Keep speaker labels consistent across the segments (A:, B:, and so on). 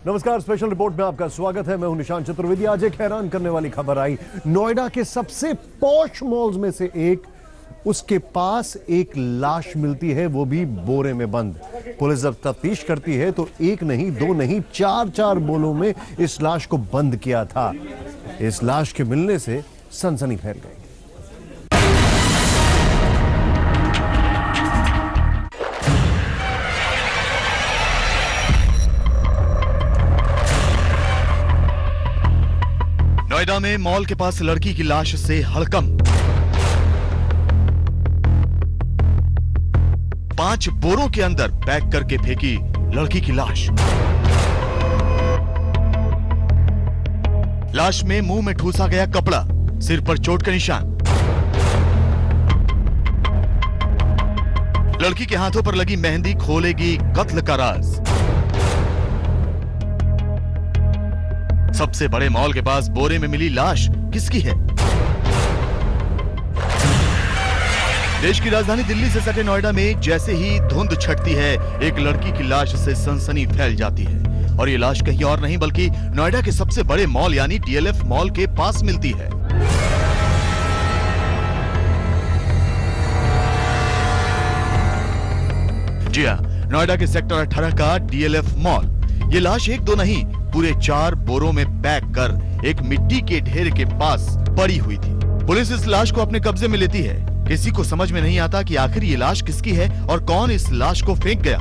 A: नमस्कार, special report में आपका स्वागत है। मैं हूं निशांत चतुर्वेदी। आज एक हैरान करने वाली खबर आई। नोएडा के सबसे पॉश मॉल्स में से एक, उसके पास एक लाश मिलती है, वो भी बोरे में बंद। पुलिस जब तफ्तीश करती है तो एक नहीं, दो नहीं, चार बोरों में इस लाश को बंद किया था। इस लाश के मिलने से सनसनी फैल गई।
B: नोएडा में मॉल के पास लड़की की लाश से हड़कंप। 5 बोरों के अंदर पैक करके फेंकी लड़की की लाश। लाश में मुंह में ठूसा गया कपड़ा, सिर पर चोट का निशान। लड़की के हाथों पर लगी मेहंदी खोलेगी कत्ल का राज। सबसे बड़े मॉल के पास बोरे में मिली लाश किसकी है? देश की राजधानी दिल्ली से सटे नोएडा में जैसे ही धुंध छटती है, एक लड़की की लाश से सनसनी फैल जाती है। और ये लाश कहीं और नहीं बल्कि नोएडा के सबसे बड़े मॉल यानी डीएलएफ मॉल के पास मिलती है। जी हां, नोएडा के सेक्टर 18 का डीएलएफ मॉल। ये लाश एक दो नहीं, पूरे 4 बोरों में पैक कर एक मिट्टी के ढेर के पास पड़ी हुई थी। पुलिस इस लाश को अपने कब्जे में लेती है। किसी को समझ में नहीं आता कि आखिर ये लाश किसकी है और कौन इस लाश को फेंक गया।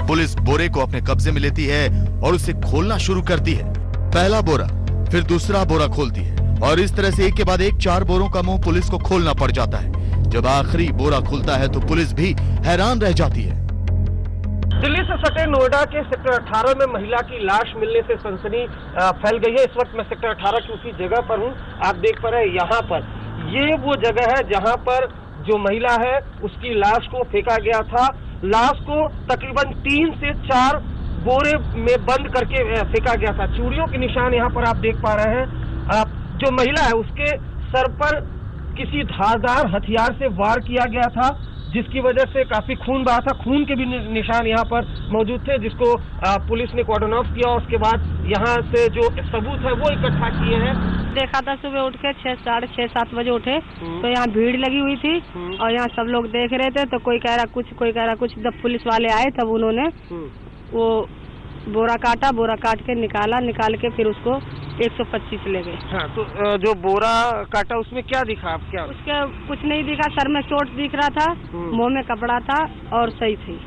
B: पुलिस बोरे को अपने कब्जे में लेती है और उसे खोलना शुरू करती है। पहला बोरा, फिर दूसरा बोरा खोलती है और इस तरह से एक के बाद एक 4 बोरों का मुंह पुलिस को खोलना पड़ जाता है। जब आखिरी बोरा खुलता है तो पुलिस भी हैरान रह जाती है।
C: दिल्ली से सटे नोएडा के सेक्टर 18 में महिला की लाश मिलने से सनसनी फैल गई है। इस वक्त मैं सेक्टर 18 की उसी जगह पर हूं। आप देख पा रहे हैं यहाँ पर, ये वो जगह है जहाँ पर जो महिला है उसकी लाश को फेंका गया था। लाश को तकरीबन 3 से 4 बोरे में बंद करके फेंका गया था। चूड़ियों के निशान यहाँ पर आप देख पा रहे हैं। जो महिला है उसके सर पर किसी धारदार हथियार से वार किया गया था, जिसकी वजह से काफी खून बहा था। खून के भी निशान यहाँ पर मौजूद थे, जिसको पुलिस ने कॉर्डन ऑफ किया। और उसके बाद यहाँ से जो सबूत है वो इकट्ठा किए हैं।
D: देखा था सुबह उठ के 6, 7 बजे उठे तो यहाँ भीड़ लगी हुई थी और यहाँ सब लोग देख रहे थे। तो कोई कह रहा कुछ, कोई कह रहा कुछ। जब पुलिस वाले आए तब उन्होंने वो बोरा काटा, बोरा काट के निकाल के फिर उसको 125 ले गए।
C: हाँ, तो जो बोरा काटा उसमें क्या दिखा? आप क्या?
D: उसके कुछ नहीं दिखा, सर में चोट दिख रहा था, मुंह में कपड़ा था और सही थी।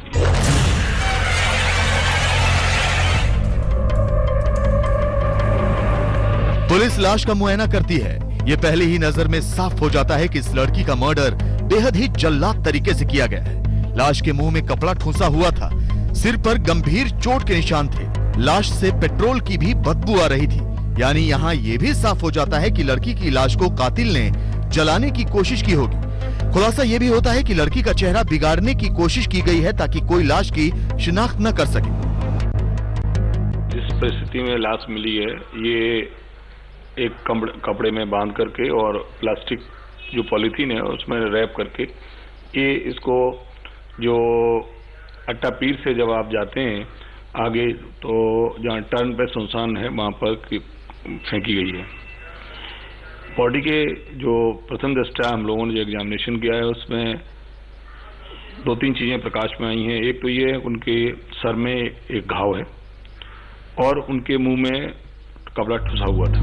B: पुलिस लाश का मुआयना करती है। ये पहले ही नजर में साफ हो जाता है कि इस लड़की का मर्डर बेहद ही जल्लाद तरीके से किया गया है। लाश के मुंह में कपड़ा ठूंसा हुआ था, सिर पर गंभीर चोट के निशान थे। लाश से पेट्रोल की भी बदबू आ रही थी। यानी यहाँ ये भी साफ हो जाता है कि लड़की की लाश को कातिल ने जलाने की कोशिश की होगी। खुलासा ये भी होता है कि लड़की का चेहरा बिगाड़ने की कोशिश की गई है ताकि कोई लाश की शिनाख्त न कर सके।
E: जिस परिस्थिति में लाश मिली है, ये एक कपड़े में बांध करके और प्लास्टिक जो पॉलीथीन है उसमें रैप करके, ये इसको जो अट्टा पीर से जब आप जाते हैं आगे तो जहाँ टर्न पे सुनसान है वहाँ पर फेंकी गई है। बॉडी के जो प्रथम दृष्टया हम लोगों ने जो एग्जामिनेशन किया है उसमें 2-3 चीजें प्रकाश में आई हैं। एक तो ये उनके सर में एक घाव है और उनके मुंह में कपड़ा ठुसा हुआ था।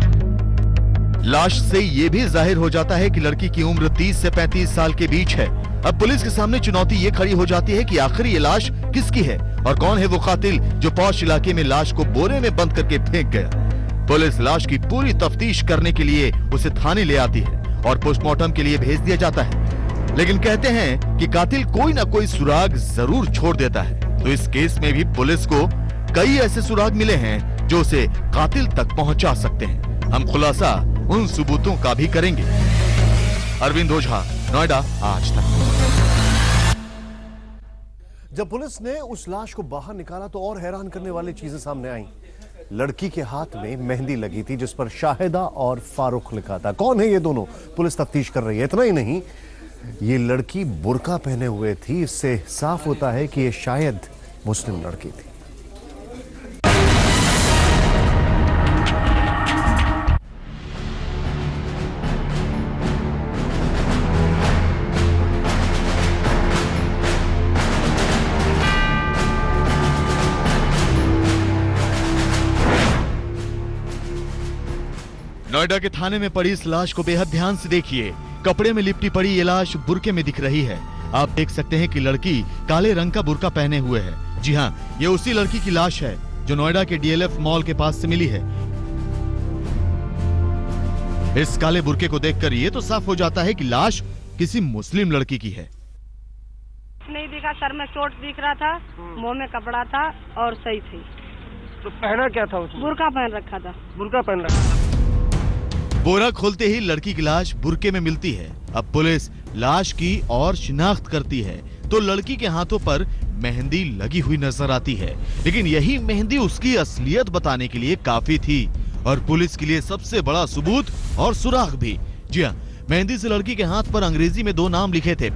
B: लाश से ये भी जाहिर हो जाता है कि लड़की की उम्र 30 से 35 साल के बीच है। अब पुलिस के सामने चुनौती ये खड़ी हो जाती है कि आखिर ये लाश किसकी है और कौन है वो कातिल जो पौष इलाके में लाश को बोरे में बंद करके फेंक गया। पुलिस लाश की पूरी तफ्तीश करने के लिए उसे थाने ले आती है और पोस्टमार्टम के लिए भेज दिया जाता है। लेकिन कहते हैं कि कातिल कोई ना कोई सुराग जरूर छोड़ देता है। तो इस केस में भी पुलिस को कई ऐसे सुराग मिले हैं जो उसे कातिल तक पहुंचा सकते हैं। हम खुलासा उन सबूतों का भी करेंगे। अरविंद ओझा, नोएडा, आज तक।
A: जब पुलिस ने उस लाश को बाहर निकाला तो और हैरान करने वाली चीजें सामने आई। लड़की के हाथ में मेहंदी लगी थी जिस पर शाहिदा और फारूक लिखा था। कौन है ये दोनों? पुलिस तफ्तीश कर रही है। इतना ही नहीं, ये लड़की बुर्का पहने हुए थी। इससे साफ होता है कि ये शायद मुस्लिम लड़की थी।
B: नोएडा के थाने में पड़ी इस लाश को बेहद ध्यान से देखिए। कपड़े में लिपटी पड़ी ये लाश बुरके में दिख रही है। आप देख सकते हैं कि लड़की काले रंग का बुर्का पहने हुए है। जी हाँ, ये उसी लड़की की लाश है जो नोएडा के डीएलएफ मॉल के पास से मिली है। इस काले बुर्के को देखकर ये तो साफ हो जाता है कि लाश किसी मुस्लिम लड़की की है।
D: नहीं दिखा, सर में चोट दिख रहा था, मुंह में कपड़ा था और सही थी।
C: तो पहना क्या था उसने?
D: बुर्का पहन रखा था।
C: बुर्का पहन रखा था।
B: बोरा खोलते ही लड़की की लाश बुर्के में मिलती है। अब पुलिस लाश की और शिनाख्त करती है तो लड़की के हाथों पर मेहंदी लगी हुई नजर आती है, लेकिन यही मेहंदी उसकी असलियत बताने के लिए काफी थी और पुलिस के लिए सबसे बड़ा सबूत और सुराग भी। जी हाँ, मेहंदी से लड़की के हाथ पर अंग्रेजी में 2 नाम लिखे थे।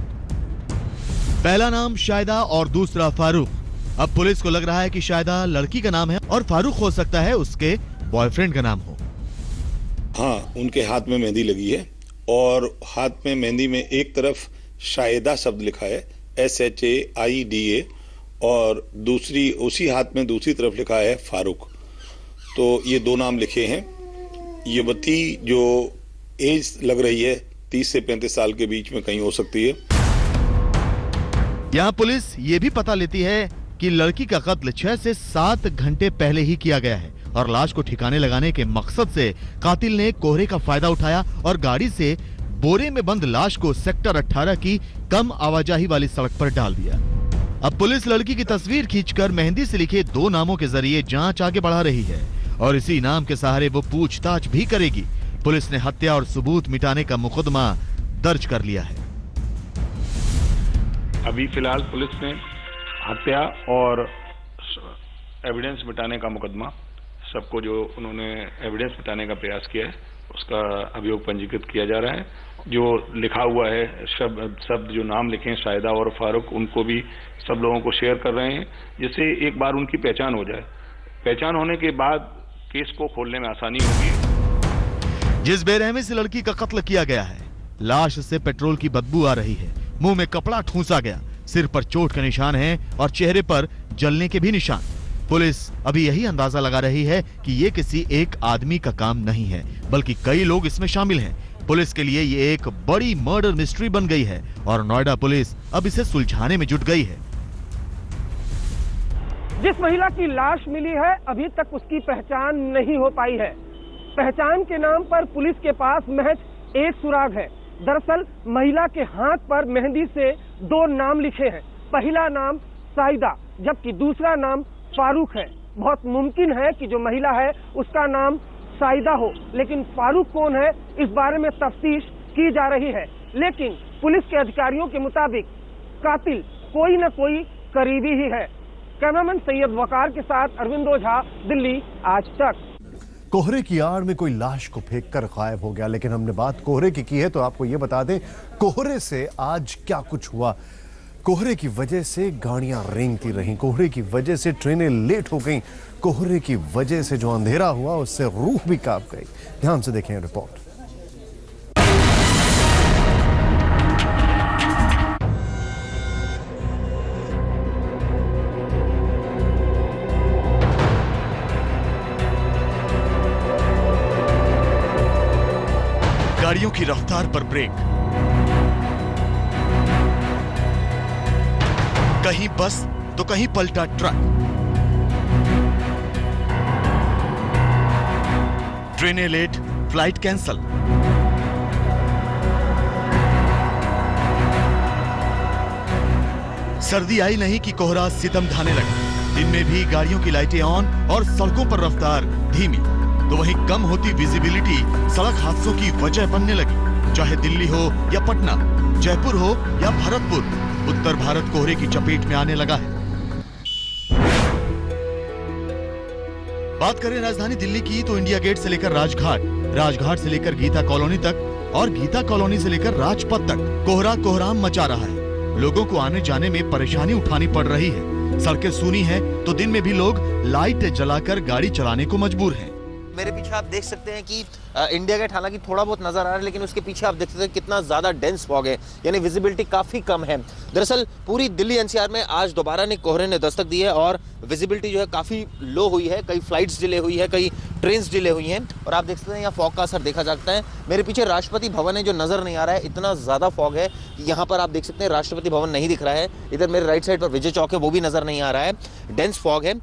B: पहला नाम शायदा और दूसरा फारूक। अब पुलिस को लग रहा है कि शायदा लड़की का नाम है और फारूक हो सकता है उसके बॉयफ्रेंड का नाम हो।
F: हाँ, उनके हाथ में मेहंदी लगी है और हाथ में मेहंदी में एक तरफ शायदा शब्द लिखा है SHAIDA और दूसरी उसी हाथ में दूसरी तरफ लिखा है फारूक। तो ये 2 नाम लिखे हैं। युवती जो एज लग रही है 30 से 35 साल के बीच में कहीं हो सकती है।
B: यहाँ पुलिस ये भी पता लेती है कि लड़की का कत्ल 6 से 7 घंटे पहले ही किया गया है और लाश को ठिकाने लगाने के मकसद से कातिल ने कोहरे का फायदा उठाया और गाड़ी से बोरे में बंद लाश को सेक्टर 18 की कम आवाजाही वाली सड़क पर डाल दिया। अब पुलिस लड़की की तस्वीर खींचकर मेहंदी से लिखे 2 नामों के जरिए जांच आगे बढ़ा रही है और इसी नाम के सहारे वो पूछताछ भी करेगी। पुलिस ने हत्या और सबूत मिटाने का मुकदमा दर्ज कर लिया है।
E: अभी फिलहाल पुलिस ने हत्या और एविडेंस मिटाने का मुकदमा, सबको जो उन्होंने एविडेंस मिटाने का प्रयास किया है उसका अभियोग पंजीकृत किया जा रहा है। जो लिखा हुआ है शब्द जो नाम लिखे हैं शायदा और फारूक, उनको भी सब लोगों को शेयर कर रहे हैं जिससे एक बार उनकी पहचान हो जाए। पहचान होने के बाद केस को खोलने में आसानी होगी।
B: जिस बेरहमी से लड़की का कत्ल किया गया है, लाश से पेट्रोल की बदबू आ रही है, मुंह में कपड़ा ठूंसा गया, सिर पर चोट के निशान हैं और चेहरे पर जलने के भी निशान। पुलिस अभी यही अंदाजा लगा रही है कि ये किसी एक आदमी का काम नहीं है बल्कि कई लोग इसमें शामिल हैं। पुलिस के लिए ये एक बड़ी मर्डर मिस्ट्री बन गई है और नोएडा पुलिस अब इसे सुलझाने में जुट गई है।
C: जिस महिला की लाश मिली है अभी तक उसकी पहचान नहीं हो पाई है। पहचान के नाम पर पुलिस के पास महज एक सुराग है। दरअसल महिला के हाथ पर मेहंदी से 2 नाम लिखे हैं। पहला नाम साइदा जबकि दूसरा नाम फारूक है। बहुत मुमकिन है कि जो महिला है उसका नाम साइदा हो, लेकिन फारूक कौन है इस बारे में तफ्तीश की जा रही है। लेकिन पुलिस के अधिकारियों के मुताबिक कातिल कोई न कोई करीबी ही है। कैमरामैन सैयद वकार के साथ अरविंद ओझा, दिल्ली, आज तक।
A: कोहरे की आड़ में कोई लाश को फेंककर गायब हो गया, लेकिन हमने बात कोहरे की है तो आपको यह बता दें कोहरे से आज क्या कुछ हुआ। कोहरे की वजह से गाड़ियां रेंगती रहीं, कोहरे की वजह से ट्रेनें लेट हो गईं, कोहरे की वजह से जो अंधेरा हुआ उससे रूह भी कांप गई। ध्यान से देखें रिपोर्ट।
B: गाड़ियों की रफ्तार पर ब्रेक, कहीं बस तो कहीं पलटा ट्रक, ट्रेनें लेट, फ्लाइट कैंसल। सर्दी आई नहीं कि कोहरा सितम ढाने लगा। दिन में भी गाड़ियों की लाइटें ऑन और सड़कों पर रफ्तार धीमी, तो वहीं कम होती विजिबिलिटी सड़क हादसों की वजह बनने लगी। चाहे दिल्ली हो या पटना, जयपुर हो या भरतपुर, उत्तर भारत कोहरे की चपेट में आने लगा है। बात करें राजधानी दिल्ली की तो इंडिया गेट से लेकर राजघाट, राजघाट से लेकर गीता कॉलोनी तक और गीता कॉलोनी से लेकर राजपथ तक कोहरा कोहराम मचा रहा है। लोगों को आने जाने में परेशानी उठानी पड़ रही है। सड़कें सूनी हैं, तो दिन में भी लोग लाइट जलाकर गाड़ी चलाने को मजबूर हैं।
G: मेरे पीछे आप देख सकते हैं कि इंडिया गेट हालांकि थोड़ा बहुत नजर आ रहा है, लेकिन उसके पीछे आप देख सकते हैं कितना ज्यादा डेंस फॉग है, यानी विजिबिलिटी काफी कम है। दरअसल पूरी दिल्ली एनसीआर में आज दोबारा ने कोहरे ने दस्तक दी है और विजिबिलिटी जो है काफी लो हुई है। कई फ्लाइट्स डिले हुई है, कई ट्रेन डिले हुई हैं और आप देख सकते हैं यहाँ फॉग का असर देखा जा सकता है। मेरे पीछे राष्ट्रपति भवन है जो नजर नहीं आ रहा है, इतना ज्यादा फॉग है कि यहाँ पर आप देख सकते हैं राष्ट्रपति भवन नहीं दिख रहा है। इधर मेरे राइट साइड पर विजय चौक है, वो भी नजर नहीं आ रहा है, डेंस फॉग है।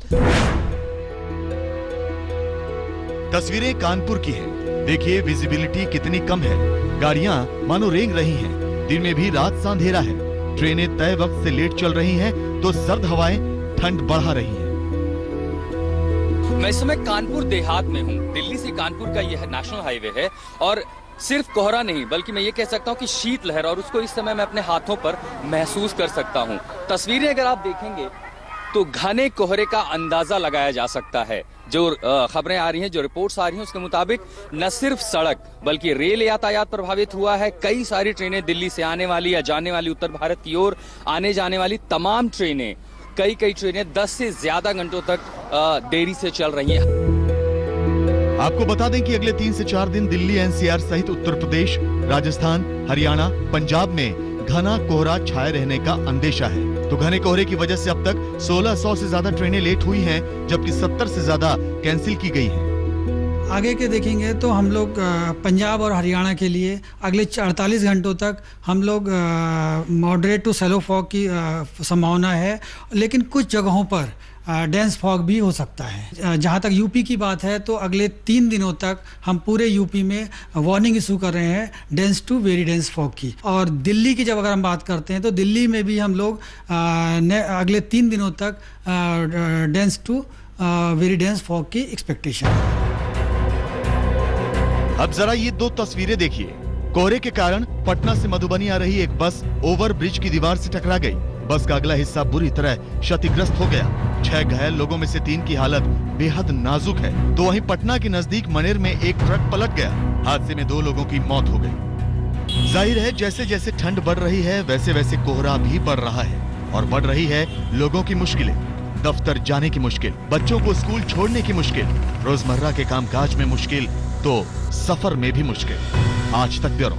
B: तस्वीरें कानपुर की हैं। देखिए विजिबिलिटी कितनी कम है, गाड़ियां मानो रेंग रही हैं। दिन में भी रात सा अंधेरा है, ट्रेनें तय वक्त से लेट चल रही हैं, तो सर्द हवाएं ठंड बढ़ा रही हैं।
H: मैं इस समय कानपुर देहात में हूँ। दिल्ली से कानपुर का यह नेशनल हाईवे है और सिर्फ कोहरा नहीं बल्कि मैं ये कह सकता हूँ कि शीतलहर, और उसको इस समय मैं अपने हाथों पर महसूस कर सकता हूँ। तस्वीरें अगर आप देखेंगे तो घने कोहरे का अंदाजा लगाया जा सकता है। जो खबरें आ रही हैं, जो रिपोर्ट्स आ रही हैं, उसके मुताबिक न सिर्फ सड़क बल्कि रेल यातायात प्रभावित हुआ है। कई सारी ट्रेनें दिल्ली से आने वाली या जाने वाली, उत्तर भारत की ओर आने जाने वाली तमाम ट्रेनें, कई ट्रेनें 10 से ज्यादा घंटों तक देरी से चल रही हैं।
B: आपको बता दें कि अगले 3 से 4 दिन दिल्ली एनसीआर सहित उत्तर प्रदेश, राजस्थान, हरियाणा, पंजाब में घना कोहरा छाए रहने का अंदेशा है। तो घने कोहरे की वजह से अब तक 1600 से ज्यादा ट्रेनें लेट हुई हैं, जबकि 70 से ज्यादा कैंसिल की गई हैं।
I: आगे के देखेंगे तो हम लोग पंजाब और हरियाणा के लिए अगले 48 घंटों तक हम लोग मॉडरेट टू शैलो फॉग की संभावना है, लेकिन कुछ जगहों पर डेंस फॉग भी हो सकता है। जहाँ तक यूपी की बात है तो अगले 3 दिनों तक हम पूरे यूपी में वार्निंग इशू कर रहे हैं dense to very dense fog की। और दिल्ली की जब अगर हम बात करते हैं तो दिल्ली में भी हम लोग अगले 3 दिनों तक dense to very dense fog की एक्सपेक्टेशन है।
B: अब जरा ये 2 तस्वीरें देखिए। कोहरे के कारण पटना से मधुबनी आ रही एक बस ओवर ब्रिज की दीवार से टकरा गई। बस का अगला हिस्सा बुरी तरह क्षतिग्रस्त हो गया। 6 घायल लोगों में से 3 की हालत बेहद नाजुक है। तो वहीं पटना के नजदीक मनेर में एक ट्रक पलट गया। हादसे में 2 लोगों की मौत हो गई। जाहिर है जैसे जैसे ठंड बढ़ रही है वैसे वैसे कोहरा भी बढ़ रहा है और बढ़ रही है लोगों की मुश्किलें। दफ्तर जाने की मुश्किल, बच्चों को स्कूल छोड़ने की मुश्किल, रोजमर्रा के कामकाज में मुश्किल, तो सफर में भी मुश्किल। आज तक ब्यूरो।